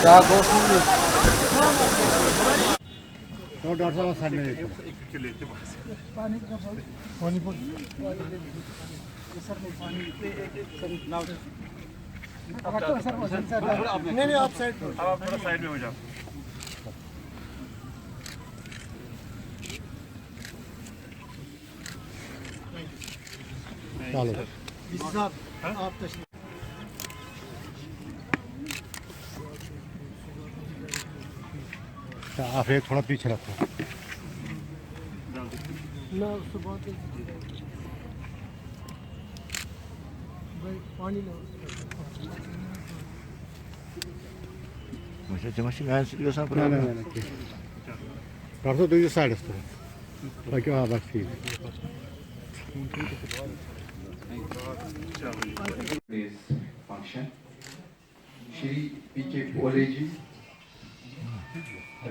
तो डॉक्टर साहब साइड में नहीं आप साइड साइड में हो जाओ. चलो साहब आप तशरीफ आप एक थोड़ा पीछे रखो ना उससे बात भाई पानी लो Você tem uma xingada se ligação para não. Corta do side aqui ó aqui. This function. Shri P.K. Poleji,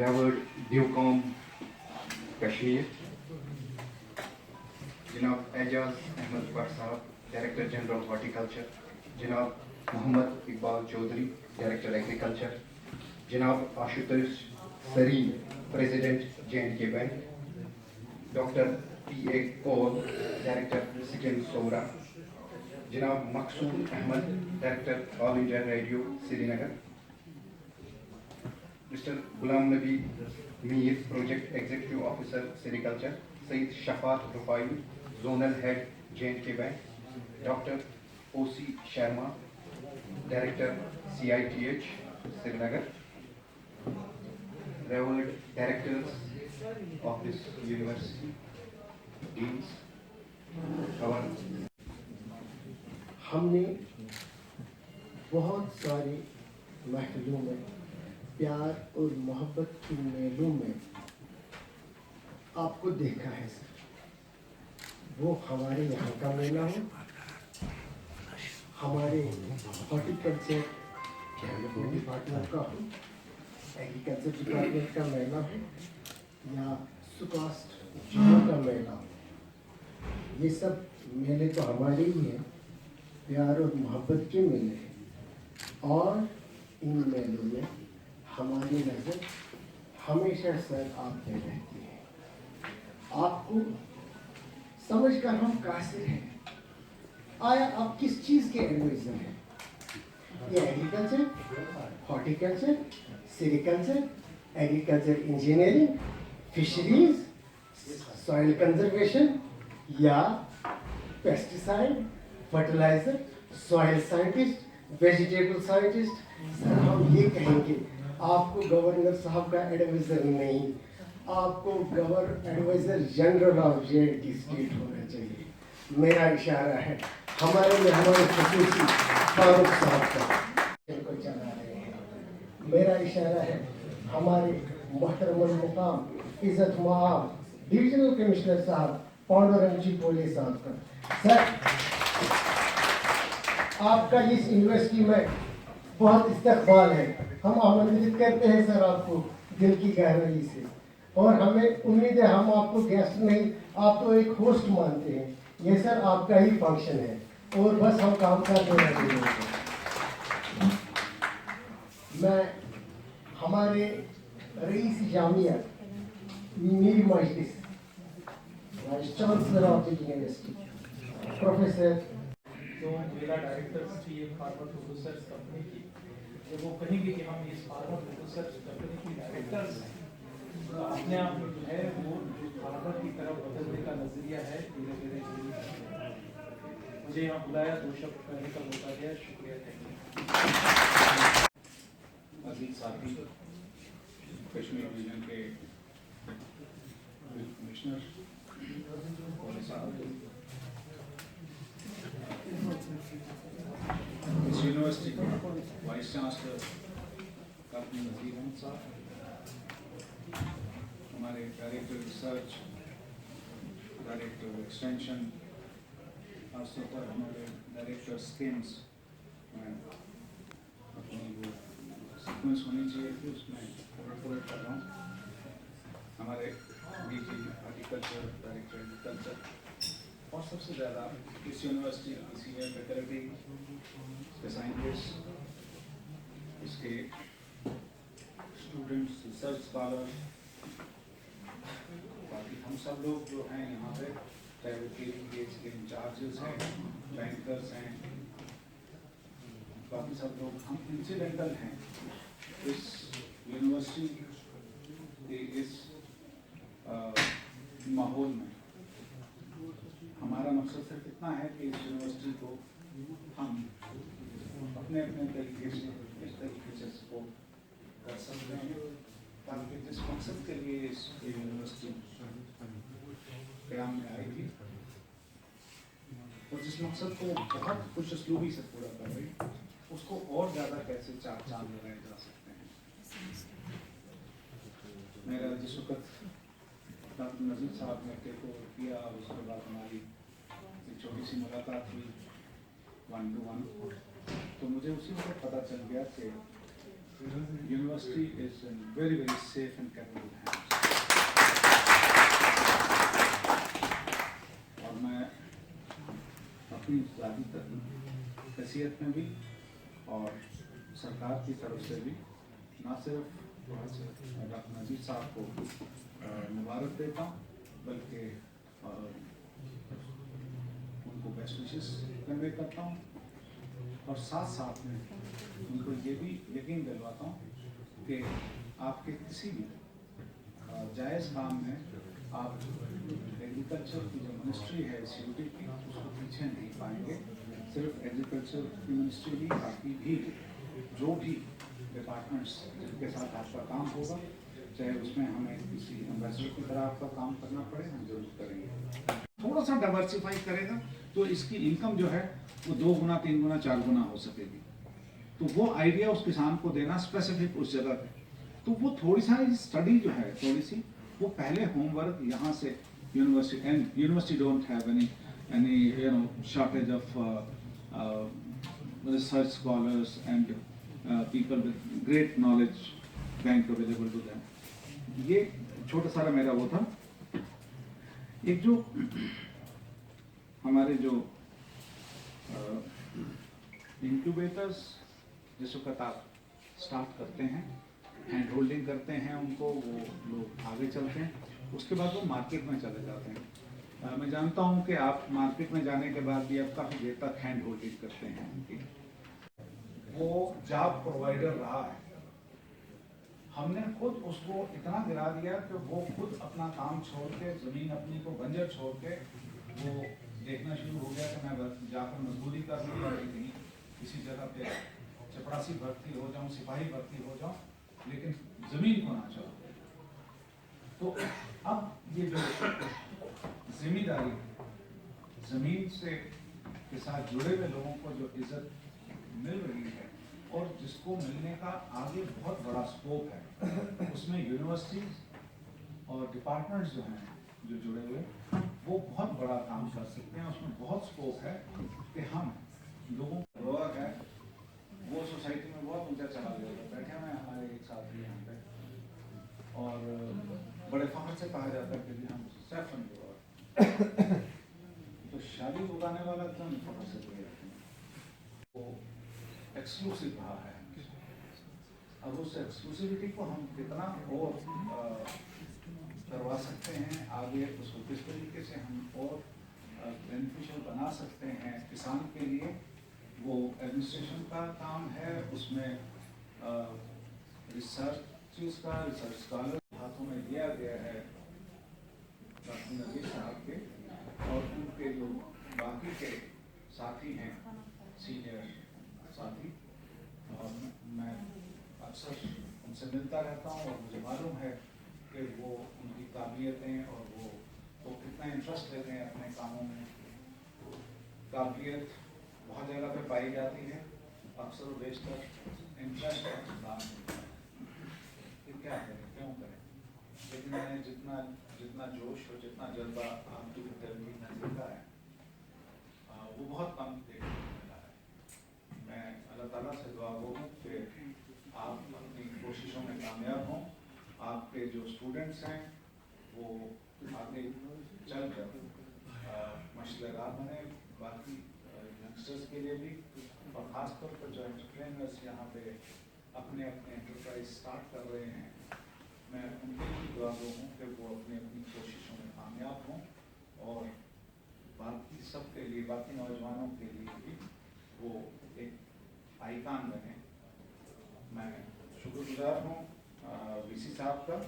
Revered Ducom, Kashmir. Janab Ajaz Ahmed Barsab, Director General Horticulture. Janab Muhammad Iqbal Chaudhary, Director Agriculture. Janab Ashutosh Sareen, President J&K Bank. Dr. P.A. Kaur, Director Sikkim Soura. Janab Maqsood Ahmed, Director All India Radio, Srinagar. Mr. Ghulam Nabi Mir, Project Executive Officer, Sericulture. Sayyid Shafat Rufai, Zonal Head, J&K Bank. Dr. O.C. Sharma, Director, CITH, Srinagar. Revered Directors of this university, Deans, our हमने बहुत सारी महफिलों में प्यार और मोहब्बत की मेलों में आपको देखा है सर. वो हमारे यहाँ का मेला हो, हमारे हॉर्टिकल्चर डिपार्टमेंट का हो, एग्रीकल्चर डिपार्टमेंट का मेला हो या सुकास्ट जिलों का मेला हो, ये सब मेले तो हमारे ही हैं, प्यार और मोहब्बत के मेले हैं. और इन मेलों में हमारी नज़र हमेशा सर आप पे रहती है. आपको समझकर हम कासिर हैं. आया आप किस चीज़ के एडवाइजर हैं? ये agriculture, horticulture, sericulture, agriculture engineering, fisheries, soil conservation या pesticide, fertiliser, soil scientist, vegetable scientist. Sir हम ये कहेंगे आपको गवर्नर साहब का एडवाइजर नहीं, आपको adviser general of J&K state होना चाहिए. मेरा इशारा है हमारे मेहमान खसूसी फारूक साहब का को चला रहे हैं. मेरा इशारा है हमारे मोहतरम मुकाम इज़्ज़त माब डिविजनल कमिश्नर साहब पांडुरंग जी पोले साहब का. सर आपका इस यूनिवर्सिटी में बहुत इस्तकबाल है. हम आमंत्रित करते हैं सर आपको दिल की गहराई से, और हमें उम्मीद है हम आपको गेस्ट नहीं, आप तो एक होस्ट मानते हैं. ये सर आपका ही फंक्शन है और बस हम काम कर रहे हैं. मैं हमारे रईस जामिया मीर मजलिस vice chancellor of the university professor जो मेरा डायरेक्टर्स थी ये फार्मर प्रोड्यूसर्स कंपनी की, जब वो कहेंगे कि हम इस फार्मर प्रोड्यूसर्स कंपनी की डायरेक्टर्स हैं, तो अपने आप में जो है वो फार्मर की तरफ बदलने का नजरिया है धीरे धीरे धीरे. मुझे यहाँ बुलाया, 2 शब्द कहने का मौका दिया, शुक्रिया. Thank you. अजीज साथी, कश्मीर डिवीजन के कमिश्नर इस यूनिवर्सिटी के vice chancellor doctor Nazir Ahmad साहब, हमारे डायरेक्टर रिसर्च, डायरेक्टर एक्सटेंशन, खासतौर पर हमारे डायरेक्टर स्कीम्स, अपनी वो सीक्वेंस होनी चाहिए थी उसमें पूरा कर रहा हूँ. हमारे डीजी हॉर्टिकल्चर, डायरेक्टर एग्रीकल्चर, और सबसे ज़्यादा इस यूनिवर्सिटी की सीनियर फैकल्टी, साइंटिस्ट, इसके स्टूडेंट्स, रिसर्च स्कॉलर्स, बाकी हम सब लोग जो हैं यहाँ पे, चाहे वो KVKH के इंचार्जेस हैं, बैंकर्स हैं, बाकी सब लोग हम इंसिडेंटल हैं इस यूनिवर्सिटी के इस माहौल में। हमारा मकसद सिर्फ इतना है कि इस यूनिवर्सिटी को हम अपने अपने तरीके से इस तरीके से सपोर्ट कर सकते हैं ताकि जिस मकसद के लिए इस यूनिवर्सिटी क़याम में आई थी और जिस मकसद को बहुत खुश असलूबी से पूरा कर रही, उसको और ज़्यादा कैसे चार चांद लगाए जा सकते हैं। मेरा जिस वक्त डॉक्टर नज़ीर साहब ने टेक ओवर किया, उसके बाद हमारी एक छोटी सी मुलाकात हुई 1-to-1, तो मुझे उसी वक्त पता चल गया कि university is in very very safe and capable hands. और मैं अपनी ज़ाती हैसियत में भी और सरकार की तरफ से भी ना सिर्फ डॉक्टर नज़ीर साहब को मुबारक देता हूँ, बल्कि उनको बेस्ट विशेस कन्वे करता हूँ और साथ साथ में उनको ये भी यकीन दिलवाता हूँ कि आपके किसी भी जायज़ काम में आप एग्रीकल्चर की जो मिनिस्ट्री है CUT की, उसको पीछे नहीं पाएंगे। सिर्फ एग्रीकल्चर की मिनिस्ट्री नहीं, बाकी भी जो भी डिपार्टमेंट्स जिनके साथ आपका काम होगा, चाहे उसमें हमें किसी एम्बेसडर की तरह आपका काम करना पड़े, हम जरूर करेंगे। थोड़ा सा डाइवर्सिफाई करेगा तो इसकी इनकम जो है वो 2 गुना 3 गुना 4 गुना हो सकेगी। तो वो आइडिया उस किसान को देना स्पेसिफिक उस जगह पे, तो वो थोड़ी सारी स्टडी जो है थोड़ी सी वो पहले होमवर्क यहाँ से university, and university don't have any shortage of research scholars and people with great knowledge bank available to them. ये छोटा सारा मेरा वो था। एक जो हमारे जो इंक्यूबेटर्स जिस वक्त आप स्टार्ट करते हैं, हैंड होल्डिंग करते हैं उनको, वो लोग आगे चलते हैं, उसके बाद वो मार्केट में चले जाते हैं। मैं जानता हूं कि आप मार्केट में जाने के बाद भी आप काफ़ी देर तक हैंड होल्डिंग करते हैं उनकी। वो जॉब प्रोवाइडर रहा है, हमने खुद उसको इतना गिरा दिया कि वो खुद अपना काम छोड़ के, ज़मीन अपनी को बंजर छोड़ के वो देखना शुरू हो गया कि मैं जाकर मजदूरी कर लूँ या कहीं किसी जगह पे चपरासी भर्ती हो जाऊँ, सिपाही भर्ती हो जाऊँ, लेकिन ज़मीन को ना छोड़ूँ। तो अब ये जो जिम्मेदारी ज़मीन से के साथ जुड़े हुए लोगों को जो इज्जत मिल रही है और जिसको मिलने का आगे बहुत बड़ा स्कोप है, उसमें यूनिवर्सिटीज और डिपार्टमेंट्स जो हैं जो जुड़े हुए, वो बहुत बड़ा काम कर सकते हैं। उसमें बहुत स्कोप है कि हम लोगों का रोअर है वो सोसाइटी में बहुत ऊंचा चला गया। बैठे हुए हमारे एक साथी यहाँ पे और बड़े फख्र से कहा जाता है कि हम सैफरन रोअर, तो शादी उड़ाने वाला क्यों नहीं फख्र से बोले जाते हैं, वो एक्सक्लूसिव रहा है। अब उस एक्सक्लूसिविटी को हम कितना और करवा सकते हैं आगे, उसको किस तरीके से हम और बेनिफिशियल बना सकते हैं किसान के लिए, वो एडमिनिस्ट्रेशन का काम है। उसमें रिसर्च स्कॉलर हाथों में दिया गया है डॉक्टर नज़ीर साहब के और उनके जो बाकी के साथी हैं, सीनियर साथी, और मैं अक्सर उनसे मिलता रहता हूँ और मुझे मालूम है कि वो उनकी काबिलियतें और वो कितना इंटरेस्ट लेते हैं अपने कामों में। काबिलियत बहुत जगह पे पाई जाती है, अक्सर बेशतर इंटरेस्ट और नाम मिलता है कि क्या करें क्यों करें, लेकिन मैंने जितना जोश और जितना जज्बा आपकी तहरीर में देखा है वो बहुत कम देखने को मिला है। मैं अल्लाह ताला से दुआ गो हूँ कि आप अपनी कोशिशों में कामयाब हों, आपके जो स्टूडेंट्स हैं वो आगे चल कर मशलगार बने बाकी यंगस्टर्स के लिए भी, और ख़ास तौर पर जो एंटरप्रेन्योर्स यहाँ पे अपने अपने एंटरप्राइज स्टार्ट कर रहे हैं, मैं उनके लिए दुआ गो हूँ कि वो अपनी अपनी कोशिशों में कामयाब हों और बाकी सबके लिए, बाकी नौजवानों के लिए भी वो एक आइकान बने। मैं शुक्रगुजार हूँ वीसी साहब का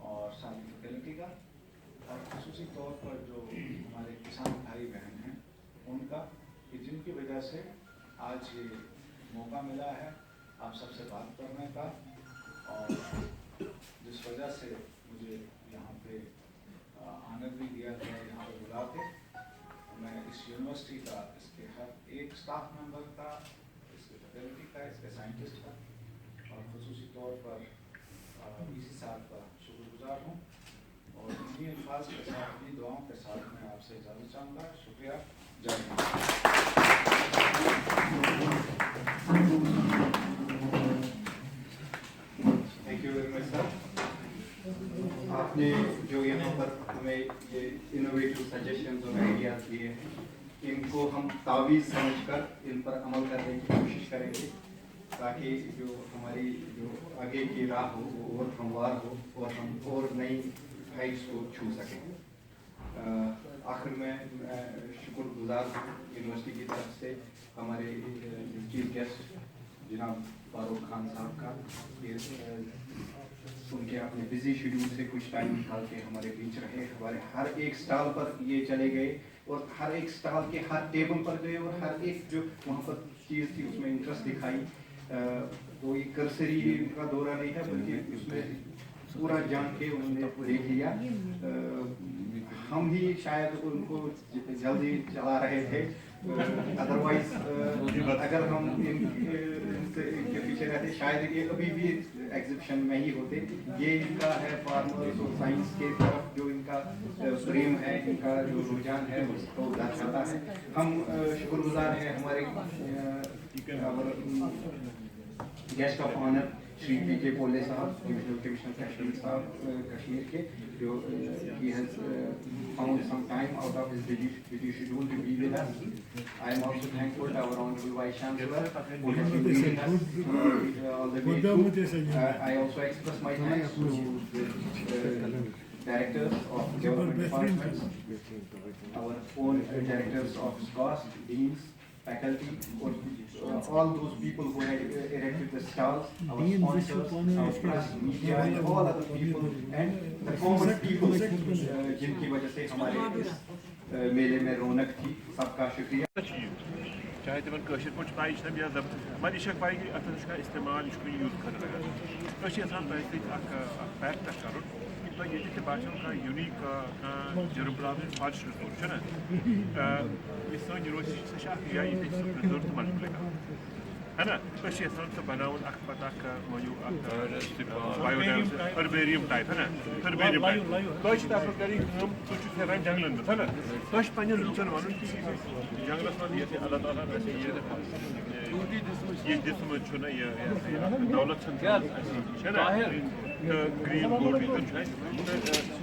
और सारी फैकल्टी का, और खसूसी तौर पर जो हमारे किसान भाई बहन हैं उनका, कि जिनकी वजह से आज ये मौका मिला है आप सबसे बात करने का, और जिस वजह से मुझे यहाँ पे आनंद भी दिया गया यहाँ पे बुला के। मैं इस यूनिवर्सिटी का, इसके हर एक स्टाफ मेंबर का, इसके फैकल्टी का, इसके साइंटिस्ट का और खसूसी तौर पर वीसी साहब का शुक्रगुजार हूँ। और इन्हीं अल्फाज के साथ, इन्हीं दुआओं के साथ मैं आपसे इजाज़त चाहूँगा। शुक्रिया, जय Hind. Thank you very much sir. आपने जो यहाँ पर हमें ये इनोवेटिव सजेशंस और आइडियाज़ दिए हैं, इनको हम तावीज़ समझकर इन पर अमल करने की कोशिश करेंगे, ताकि जो हमारी जो आगे की राह हो वो और हमवार हो और हम और नई हाइट्स को छू सकें। आखिर में शुक्रगुजार हूँ यूनिवर्सिटी की तरफ से हमारे चीफ गेस्ट जनाब फारूक खान साहब का, उनके अपने बिजी शेड्यूल से कुछ टाइम निकाल के हमारे बीच रहे, हमारे हर एक स्टॉल पर ये चले गए और हर एक स्टॉल के हर टेबल पर गए और हर एक जो वहाँ पर चीज़ थी उसमें इंटरेस्ट दिखाई। कोई कर्सरी का दौरा नहीं है, बल्कि उसमें पूरा जान के उन्होंने देख लिया। हम ही शायद उनको जल्दी चला रहे थे, अदरवाइज अगर हम इनके पीछे रहते शायद ये अभी भी एग्जीबिशन में ही होते। ये इनका है फार्मर्स और साइंस के तरफ जो इनका प्रेम है, इनका जो रुझान है उसको दर्शाता है। हम शुक्रगुजार हैं हमारे guest of honour Shri P K. Pole sahab, divisional commissioner Kashmir साहब कश्मीर के, जो he has found some time out of his busy schedule to be with us. I am also thankful to our honorable Vice Chancellor who has been leading us all the way through. I also express my thanks to directors of government departments, our own directors of SCOST, deans, faculty, all those people who had erected the stalls, our sponsors, our press, media, and all other people, and the common people जिनकी वजह से हमारे इस मेले में रौनक थी। सबका शुक्रिया। चाहे तमन कशर पा पाई या जब मैं इशक पाई कि अत इस्तेमाल यूज कर फैक्ट कर तो ये भाषा का यूनिक जरूर फर्स्ट रिसोर्स है ना यूनिवर्सिटी से रिसोर्स मल्टीप्लाई है ना तो बनावन हर्बेरियम टाइप है ना हर्बेरियम टाइप तो करी हम फेरान जंगलन में है ना तो पे लुचन वन कि जंगलस मन ये अल्लाह ताला वैसे ये जिसम ये दौलत है ना ग्रीन बोर्ड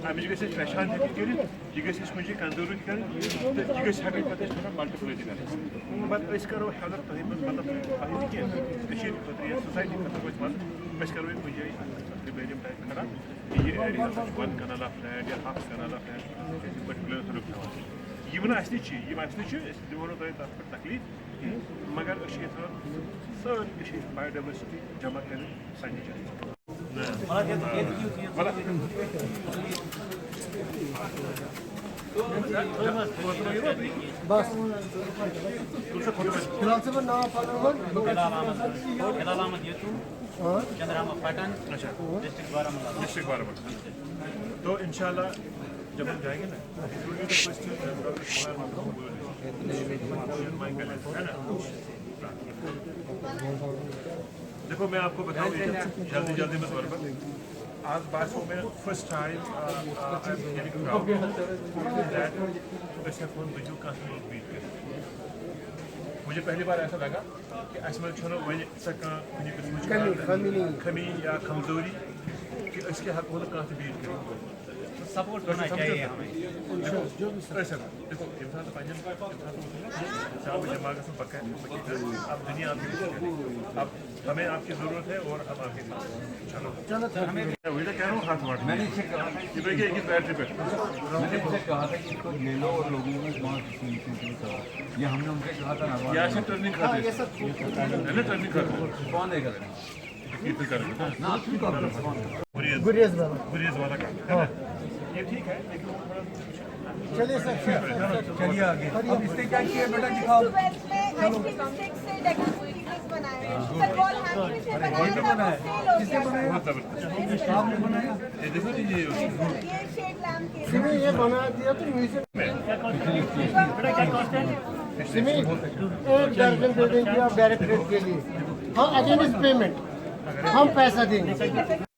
अमिच गई पहचान कर यह गई कंजर्व कर पता मल्टीप्लाई कर पत् करो हेल्प तुम मतलब क्या सोसाइटी खतर करो कुछ जाए रिपेरियम टाइप करा ये एरिया 1 कनाल ऑफ लैंड या half kanal of land particular रुक दिमो तक तकलीफ मगर सारी बायोडाइवर्सिटी जमा कर सानी चाहिए बस फिलहाल से नाम चंद्रमा पटन डिस्ट्रिक्ट बारामूला। तो इंशाल्लाह जब हम जाएंगे ना देखो मैं आपको बताऊँ जल्दी में तौर पर आज बासों में फर्स्ट टाइम मुझे पहली बार ऐसा लगा कि असमल वन कमी या कमजोरी कि इसके हक हो कह बीट कर सपोर्ट करना चाहिए हमें। देखो इंसान दिमाग में पक्का है अब दुनिया अब हमें आपकी ज़रूरत है और हम आपके चलो वही तो कह रहा हूँ हाथ वाट मैंने इसे कहा था कि भाई एक बैटरी पे मैंने उनसे कहा था कि इसको ले लो और लोगों को वहाँ ये हमने उनसे कहा था ना यहाँ से टर्निंग खाते है ना टर्निंग खाते कौन है करें कितने करेंगे ना आपकी प्रॉब्लम गुरेज वाला गुरेज वाला काम है ना? ये ठीक है लेकिन चलिए सर चलिए आगे अब इससे क्या किया बेटा दिखाओ किसने बनाया आपने बनाया ये देखो जी ये सिमी ये बना दिया तो म्यूजियम सिमी 1 दर्जन दे देंगे आप डायरेक्ट रेट के लिए हम अगेंस्ट पेमेंट हम पैसा देंगे